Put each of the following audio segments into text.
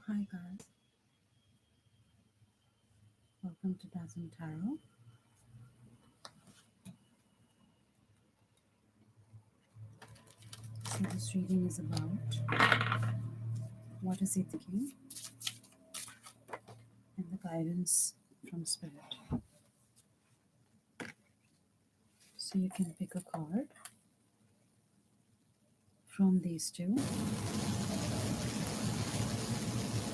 Hi guys, welcome to Dazzle Tarot. So this reading is about what is he thinking and the guidance from spirit. So you can pick a card from these two.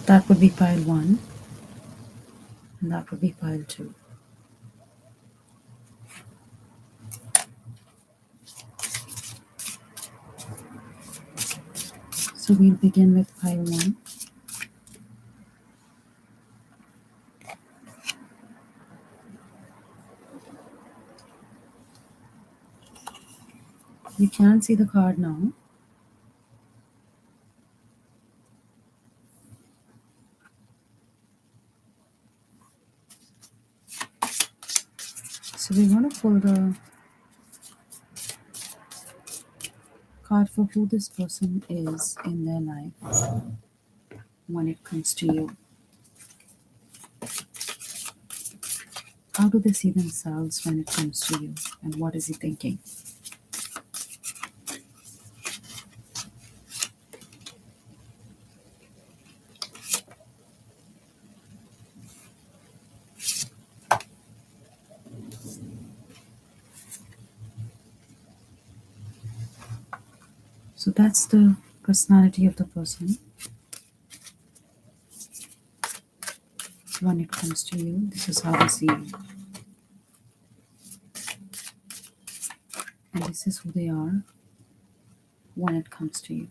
That would be pile 1 and that would be pile 2. So we'll begin with pile 1. You can see the card now. So we want to pull the card for who this person is in their life when it comes to you. How do they see themselves when it comes to you, and what is he thinking? So that's the personality of the person when it comes to you. This is how they see you. And this is who they are when it comes to you.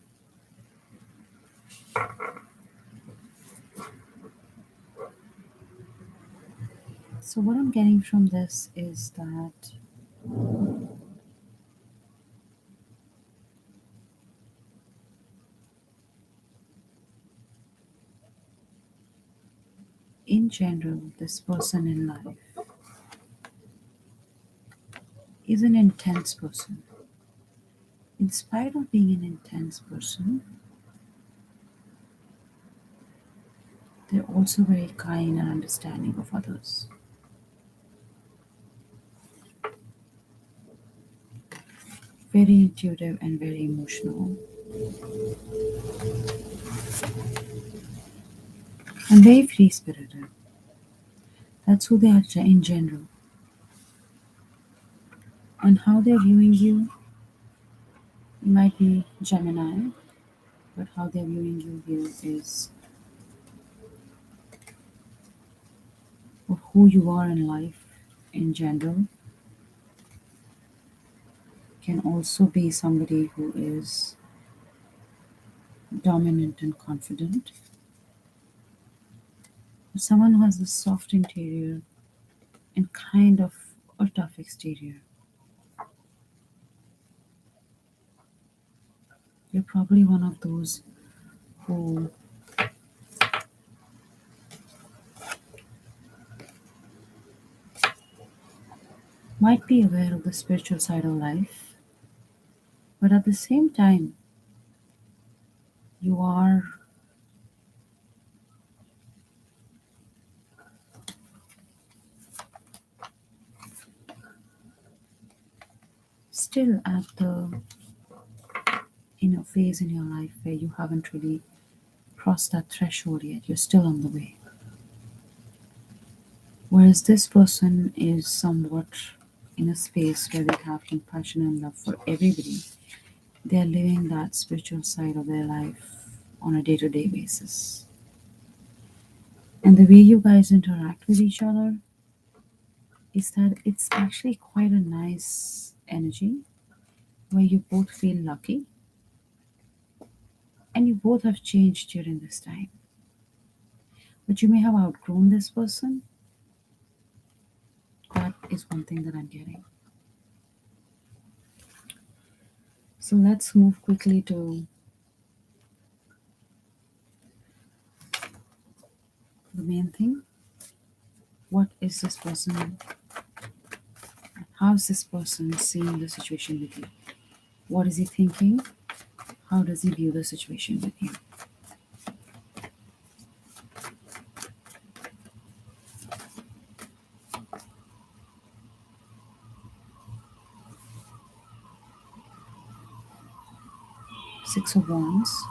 So, what I'm getting from this is that in general, this person in life is an intense person. In spite of being an intense person, they're also very kind and understanding of others. Very intuitive and very emotional. And very free spirited. That's who they are in general. And how they're viewing you, you might be Gemini, but how they're viewing you here is of who you are in life in general. Can also be somebody who is dominant and confident, or someone who has a soft interior and kind of a tough exterior. You're probably one of those who might be aware of the spiritual side of life, but at the same time, you are still at the phase in your life where you haven't really crossed that threshold yet. You're still on the way. Whereas this person is somewhat in a space where they have compassion and love for everybody. They're living that spiritual side of their life on a day to day basis. And the way you guys interact with each other is that it's actually quite a nice energy where you both feel lucky and you both have changed during this time. But you may have outgrown this person. That is one thing that I'm getting. So let's move quickly to the main thing. What is this person? How is this person seeing the situation with you? What is he thinking? How does he view the situation with you? Six of Wands,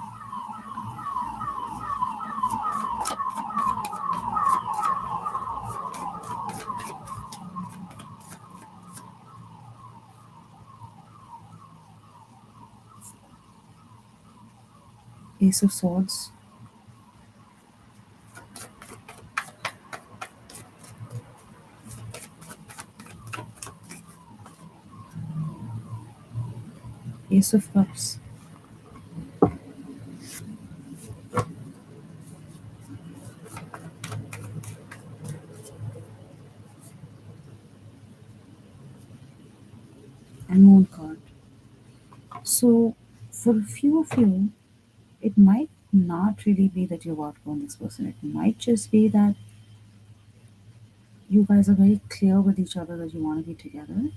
Ace of Swords, Ace of Cups, and Moon card. So, for a few of you, it might not really be that you've outgrown this person. It might just be that you guys are very clear with each other that you want to be together.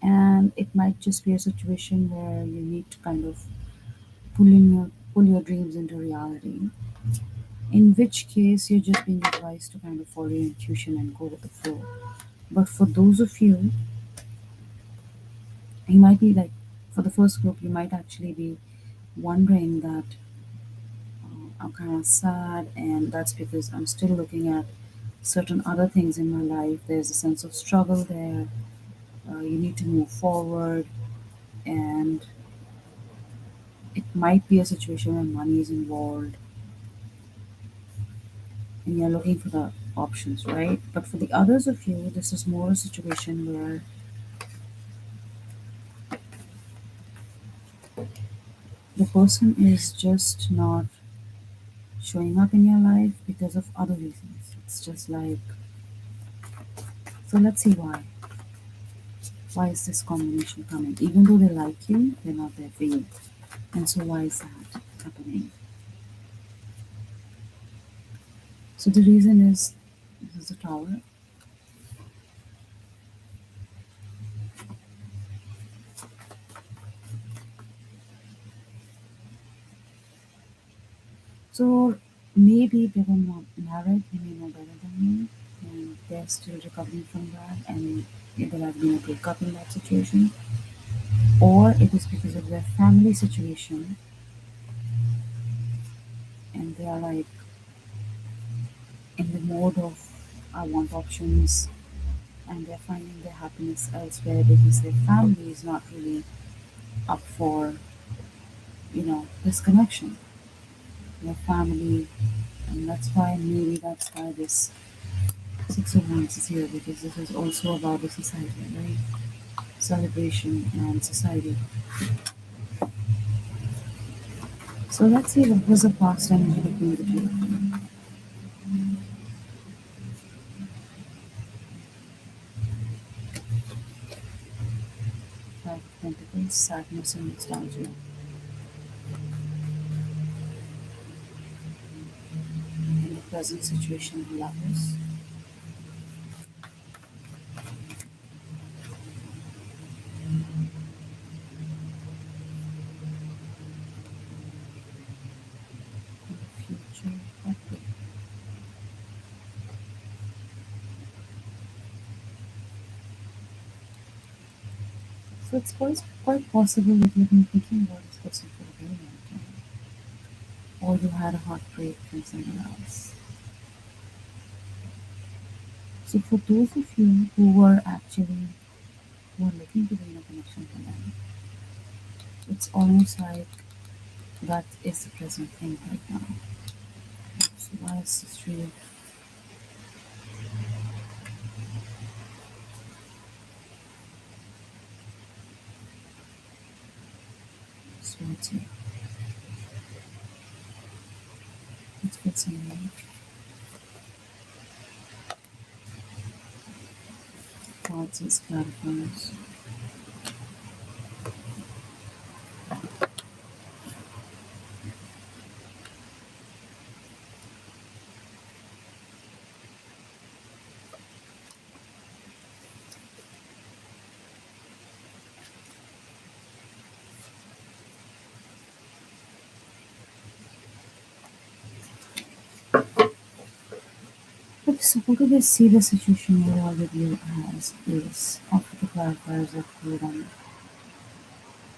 And it might just be a situation where you need to kind of pull your dreams into reality. In which case you're just being advised to kind of follow your intuition and go with the flow. But for those of you, you might be like, for the first group, you might actually be wondering that I'm kind of sad, and that's because I'm still looking at certain other things in my life. There's a sense of struggle there. You need to move forward, and it might be a situation where money is involved, and you're looking for the options, right? But for the others of you, this is more a situation where the person is just not showing up in your life because of other reasons. It's just like, so let's see why. Why is this combination coming? Even though they like you, they're not there for you. And so, why is that happening? So, the reason is this is the Tower. So, maybe they were not married, they may know better than you, and they're still recovering from that, and there has been a breakup in that situation, or it is because of their family situation, and they are like in the mode of I want options, and they're finding their happiness elsewhere because their family is not really up for this connection, their family, and that's why this Six of Wands is here, because this is also about the society, right? Celebration and society. So let's see what was the past energy between the two of you. Five of Pentacles, sadness and nostalgia. In the present situation, lovers. In the future, heartbreak. So it's quite possible that you've been thinking about this person for a very long time, or you had a heartbreak from someone else. So for those of you who are looking to gain a connection with them, it's almost like that is the present thing right now. So why is this real? Swords here. Let's get some more cards as clarifiers. Okay, so what do they see the situation overall with you as is after the clarifiers are pulled on?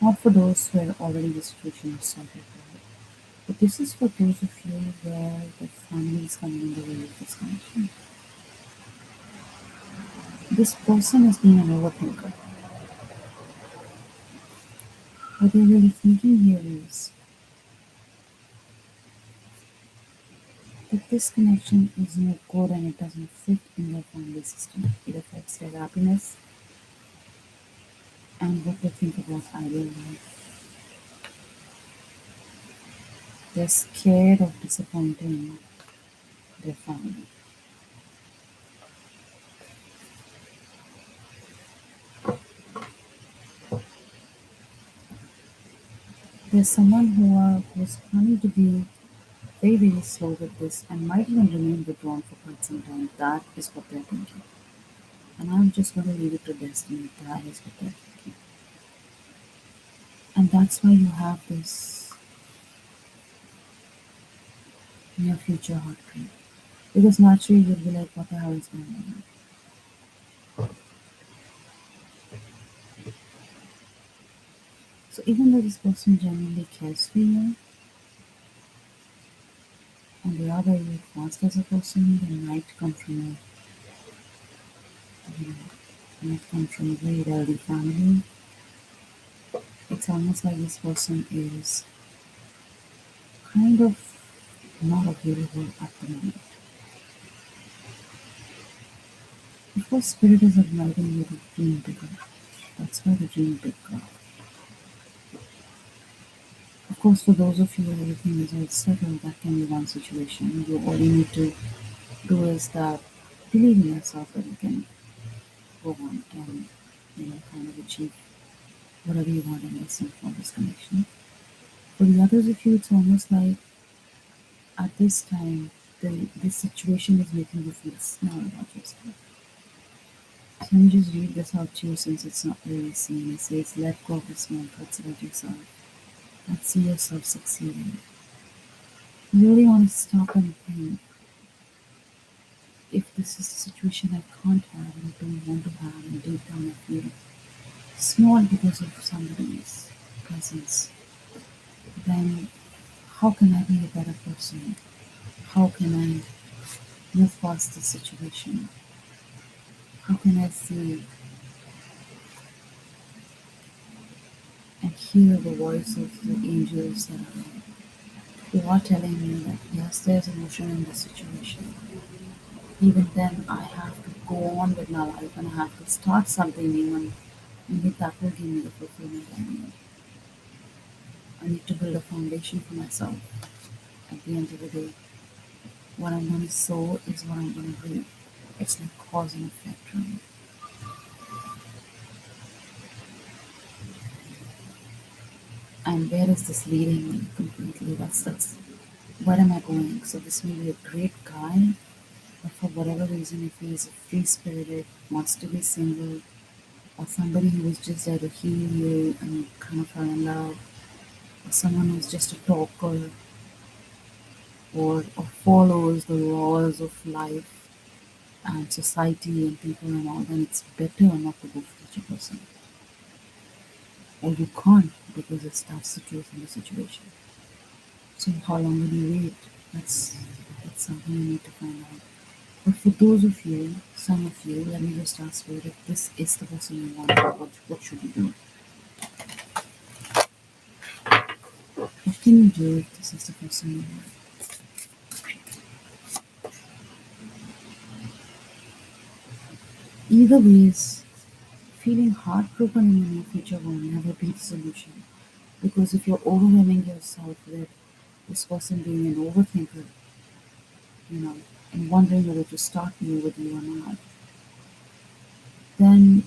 Not for those where already the situation is sorted out. But this is for those of you where the family is coming in the way of this connection. This person has been an overthinker. What they're really thinking here is that this connection is no good and it doesn't fit in their family system. It affects their happiness and what they think about ideal life. They're scared of disappointing their family. There's someone who's planning to be very, very slow with this and might even remain withdrawn for quite some time. That is what they're thinking. And I'm just going to leave it to destiny. That is what they're thinking. And that's why you have this near future heartbreak. Because naturally you'll be like, what the hell is going on? So even though this person genuinely cares for you and they are very advanced as a person, they might come from a very wealthy family. It's almost like this person is kind of not available at the moment. Of course, spirit is inviting you to dream bigger. That's why the dream big card. Of course, for those of you where everything is all settled, that can be one situation. You all you need to do is that believe in yourself that you can go on and kind of achieve whatever you want in this from this connection. For the others of you, it's almost like at this time, this situation is making you feel small about yourself. So let me just read this out to you since it's not really seen. It says, let go of the small thoughts about yourself and see yourself succeeding. You really want to stop and think if this is a situation I can't have and I don't want to have, and deep down I feel small because of somebody's presence, then how can I be a better person? How can I move past this situation? How can I see and hear the voice of the angels that are telling me that yes, there's emotion in this situation. Even then, I have to go on with my life and I have to start something new, and maybe that will give me the fulfillment I need. I need to build a foundation for myself. At the end of the day, what I'm going to sow is what I'm going to reap. It's like cause and effect, right? And where is this leading me completely? That's where am I going? So this may be a great guy, but for whatever reason, if he is free spirited, wants to be single, or somebody who is just there to heal you and you kind of fall in love, or someone who's just a talker or follows the laws of life and society and people and all, then it's better not to go for such a person. Or you can't because that's the truth in the situation. So how long will you wait? That's something you need to find out. But for those of you, some of you, let me just ask you if this is the person you want, what should you do? What can you do if this is the person you want? Either ways, feeling heartbroken in the near future will never be the solution. Because if you're overwhelming yourself with this person being an overthinker, you know, and wondering whether to start new with you or not, then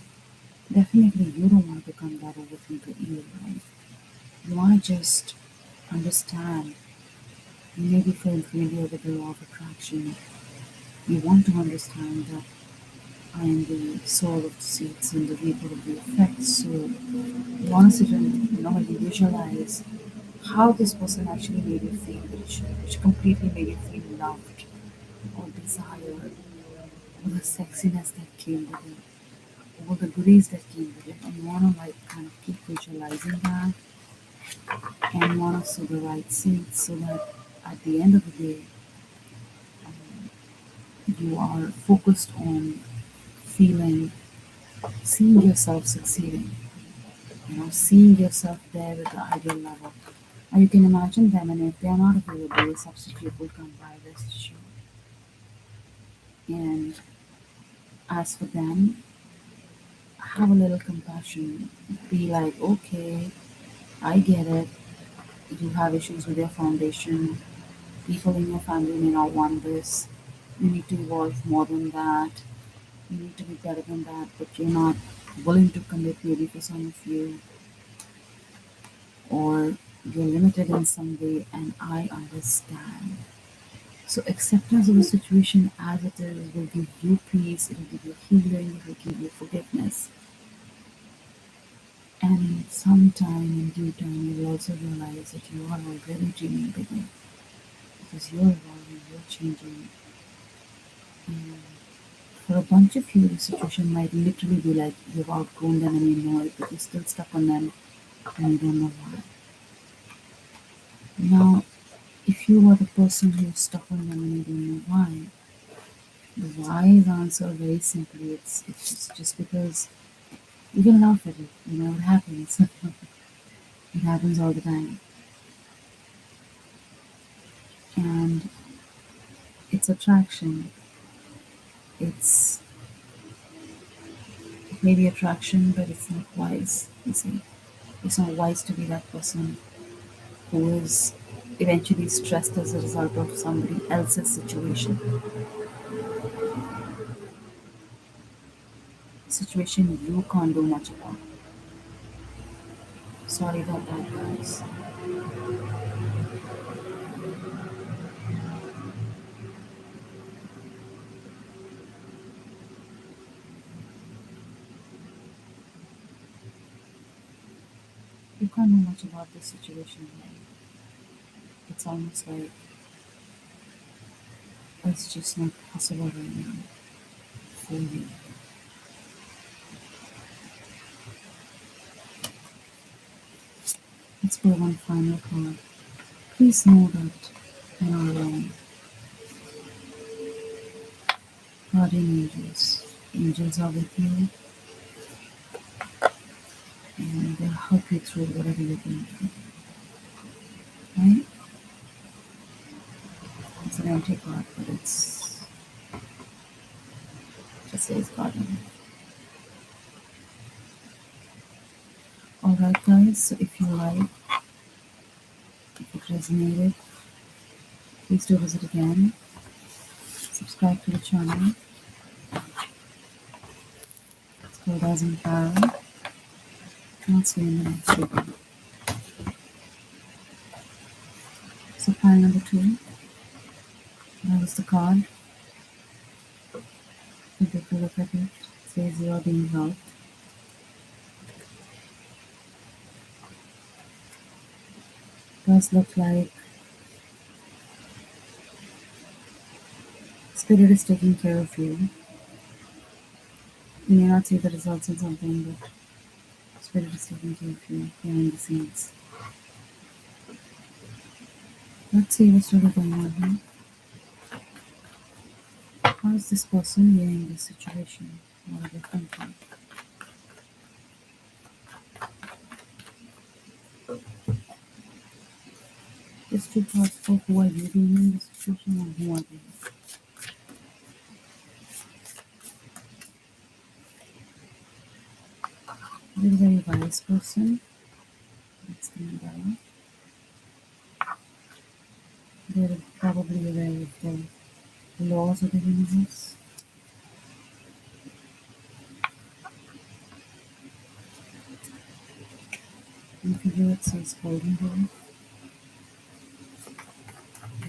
definitely you don't want to become that overthinker either, right? You want to just understand. You may be familiar with the law of attraction. You want to understand that I am the soul of the seeds and the reaper of the effects. So you want to sit and maybe visualize how this person actually made you feel, which completely made you feel loved or desired, or the sexiness that came with it, all the goodies that came with it, and you want to like kind of keep visualizing that, and you want to sow the right seeds so that at the end of the day, you are focused on feeling, seeing yourself succeeding, seeing yourself there with the ideal level. Now you can imagine them, and if they are not available, a substitute will come by, rest assured. And as for them, have a little compassion. Be like, okay, I get it. You have issues with your foundation. People in your family may not want this. You need to evolve more than that. You need to be better than that, but you're not willing to commit maybe for some of you, or you're limited in some way, and I understand. So acceptance of the situation as it is will give you peace, it will give you healing, it will give you forgiveness. And sometime in due time you will also realize that you are already dreaming bigger because you're evolving, you're changing. And for a bunch of you, the situation might literally be like you've outgrown them and you know it, but you're still stuck on them and you don't know why. Now, if you are the person who's stuck on them and you don't know why, the wise answer very simply it's just because you can laugh at it. It happens. It happens all the time. And it's attraction. It's maybe attraction, but it's not wise, you see. It's not wise to be that person who is eventually stressed as a result of somebody else's situation you can't do much about. Sorry about that, guys. You can't do much about this situation. Right? It's almost like it's just not possible right now for you. Let's play one final card. Please know that you're not alone. Guardian angels. Angels are with you and they'll help you through whatever you're going through. Right? It's an empty card, but it's just says guardian. Alright guys, so if you like, if it resonated, please do visit again. Subscribe to the channel. It's called As in Tarot. I'll see you in the next video. So pile number 2. That was the card. You take a look at it. It says you are being helped. It does look like Spirit is taking care of you. You may not see the results in something, but Spirit is taking care of you behind the scenes. Let's see what's really going on here. How is this person viewing this situation? What are they thinking? There's 2 cards for who are you viewing this situation and who are they? They're a very wise person. That's the umbrella. They're probably aware of the laws of the universe. In figure it says golden ball.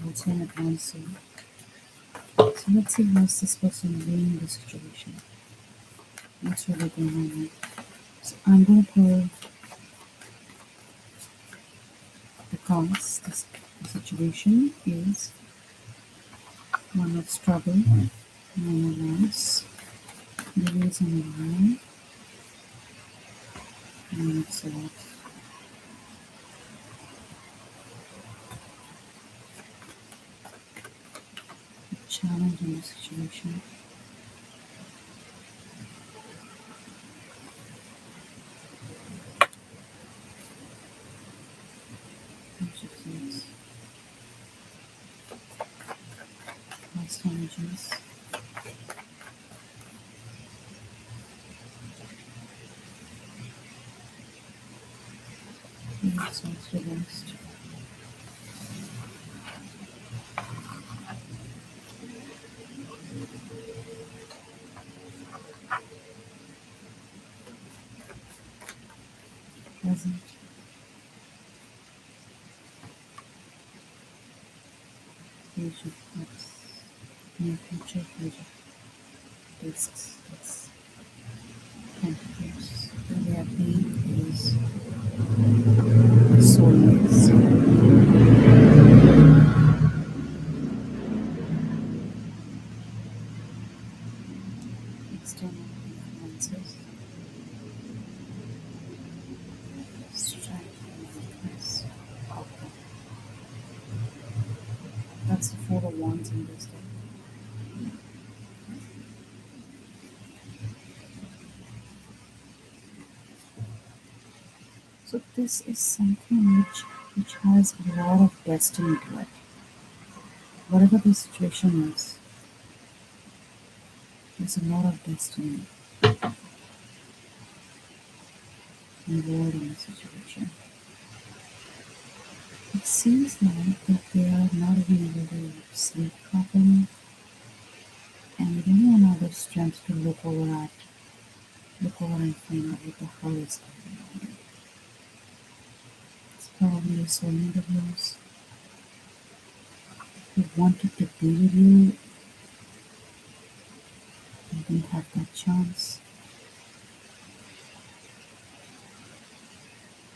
Also an advanced soul. So let's see how's this person viewing the situation. What's really going on here? So I'm going to pull the cards. The situation is one of struggle, one of loss, the reason why, And it's a lot of challenge in the situation. Page of Swords, past energies, Page of Swords reversed, present, Page of Cups, near future, Page of Discs, that's Pentacles. Where they are being is soulmates, external influences, strength and weakness, outcome. That's the Four of Wands in this deck. So this is something which has a lot of destiny to it. Whatever the situation is, there's a lot of destiny involved in the situation. It seems like that they are not even able to sleep properly, and they don't have the strength to look over and find out what the hell is going on. It's probably a soulmate of yours who wanted to be with you and didn't have that chance.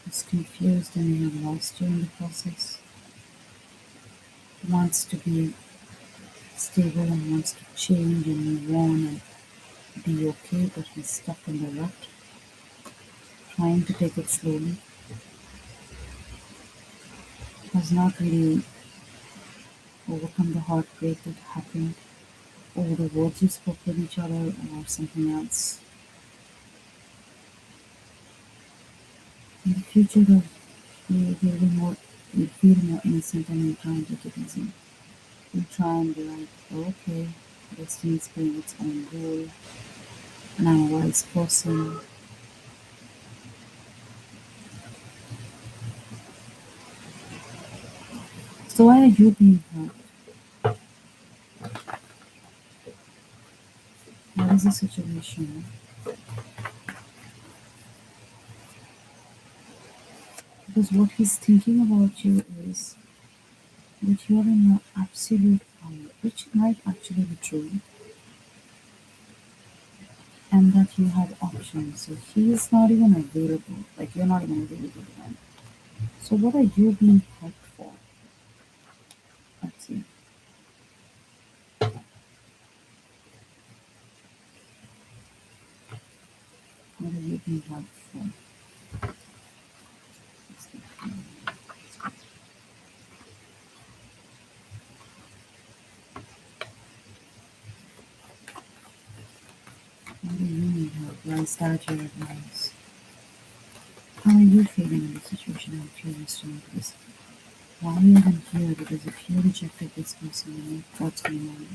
Is confused and may have lost you in the process. Wants to be stable and wants to change and move on and be okay, but he's stuck in the rut, trying to take it slowly. Has not really overcome the heartbreak that happened over the words you spoke with each other or something else. In the future, though, you will be more, you feel more innocent and you try and take it easy. You try and be like, "Oh, okay, destiny's playing its own role, and I'm a wise person." So why are you being hurt? What is the situation? Because what he's thinking about you is that you're in your absolute power, which might actually be true, and that you have options. So he is not even available. Like you're not even available to him. So what are you being hurt for? Let's see. What are you being hurt for? What do you need help? Why is that your advice? How are you feeling in the situation? I'm curious to know this. Why are you even here? Because if you rejected this person, then what's going on?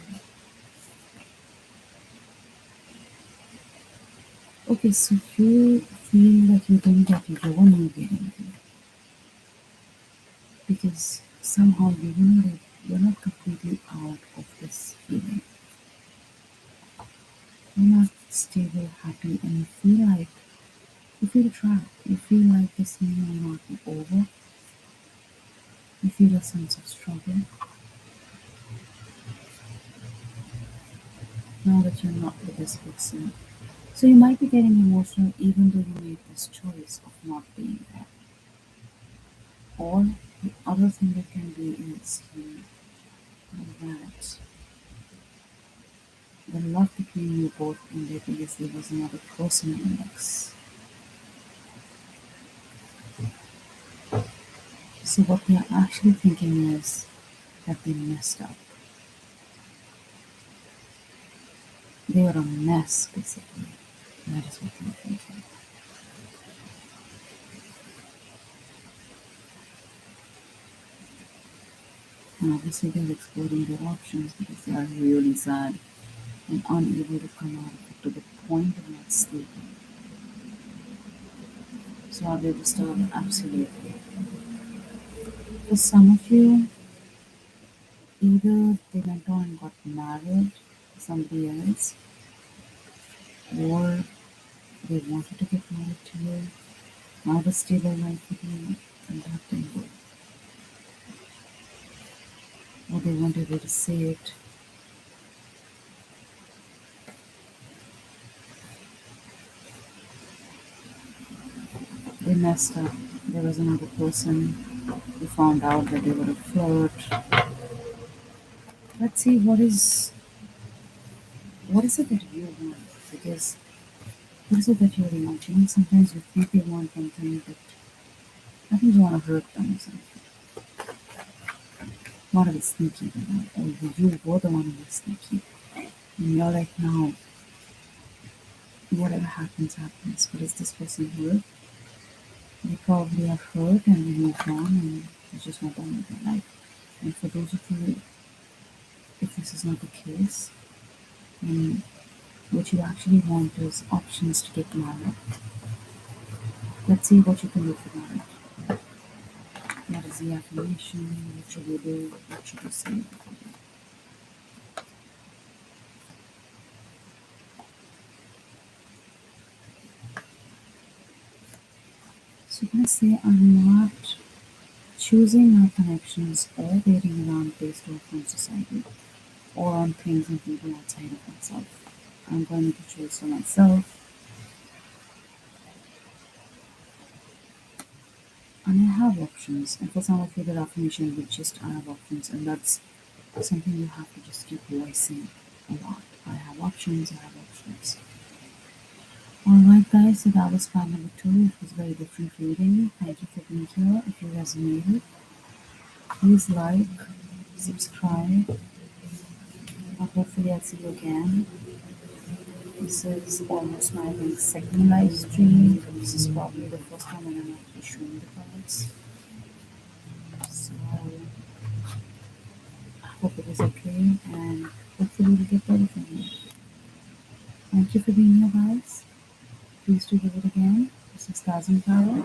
Okay, so you feel that you don't get your own getting because somehow you're not completely out of this feeling. You're not stable, happy, and you feel trapped. You feel like this may or may not be over. You feel a sense of struggle now that you're not with this person. So you might be getting emotional even though you made this choice of not being there. Or the other thing that can be is that the love between you both ended because there was another person in the mix. So what they are actually thinking is that they messed up. They are a mess, basically. That is what they're thinking. And obviously they're exploring their options because they are really sad and unable to come out of it to the point of not sleeping. So are they disturbed? Absolutely. For some of you, either they went on and got married to somebody else, or they wanted to get married to you, not a stable life with you, and that didn't work. Or they weren't able to say it. They messed up. There was another person who found out that they were a flirt. Let's see what is it that you want? Because what is it that you really want? You know, sometimes you think you want one thing, but I think you want to hurt them or something. Not of it sneaky, or you were the one who was sneaky. And you're like, no, whatever happens, happens. But is this person hurt? They probably are hurt and they moved on and they just went on with their life. And for those of you, if this is not the case, then what you actually want is options to get married. Let's see what you can do for marriage. What is the affirmation? What should you do? What should you say? So let's say I'm not choosing my connections or waiting around based off on society or on things and people outside of myself. I'm going to choose for myself, and I have options. And for some of you, that affirmation would just I have options, and that's something you have to just keep voicing a lot. I have options, I have options. Alright, guys, so that was part number two. It was a very different reading. Thank you for being here. If you resonated, please like, subscribe, and hopefully I'll see you again. This is almost my, I think, second live stream. This is probably the first time when I'm actually showing the cards. So I hope it was okay, and hopefully we get better from you. Thank you for being here, guys. Please do give it again. This is Stars and Power.